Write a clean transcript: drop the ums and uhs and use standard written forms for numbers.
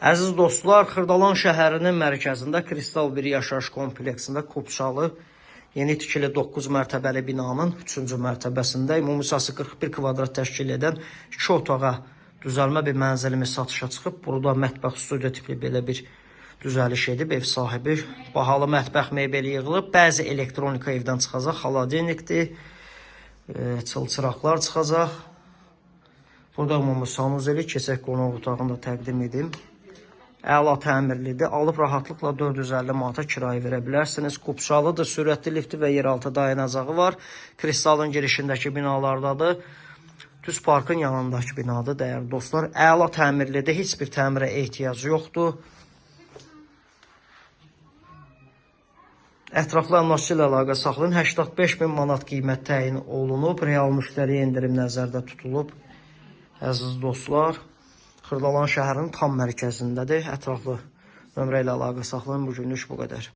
Əziz dostlar, Xırdalan şəhərinin mərkəzində Kristal bir yaşayış kompleksində Kupçalı yeni tikili 9 mərtəbəli binanın 3-cü mərtəbəsində ümumi sahəsi 41 kvadrat təşkil edən 2 otağa düzəlmə bir mənzilimiz satışa çıxıb. Burada mətbəx studiya tipli belə bir düzəliş edib ev sahibi. Bahalı mətbəx mebeli yığılıb. Bəzi elektronika evdən çıxacaq. Xaladenikdir. Çılçıraqlar çıxacaq. Burada ümumi sanuzeli keçək qonaq otağında təqdim edim. Əla təmirlidir. Alıb rahatlıqla 450 manata kirayə verə bilərsiniz. Kupçalıdır. Sürətli lifti və yeraltı dayanacağı var. Kristalın girişindəki binalardadır. Düz parkın yanındakı binadır, dəyərli dostlar. Əla təmirlidir. Heç bir təmirə ehtiyacı yoxdur. Ətraflı əmlakçı ilə əlaqə saxlayın. 85.000 manat qiymət təyin olunub. Real müştəriyə endirim nəzərdə tutulub. Əziz dostlar, Xırdalan şəhərinin tam mərkəzindədir. Ətraflı nömrə ilə əlaqə saxlayın. Bugünlük bu qədər.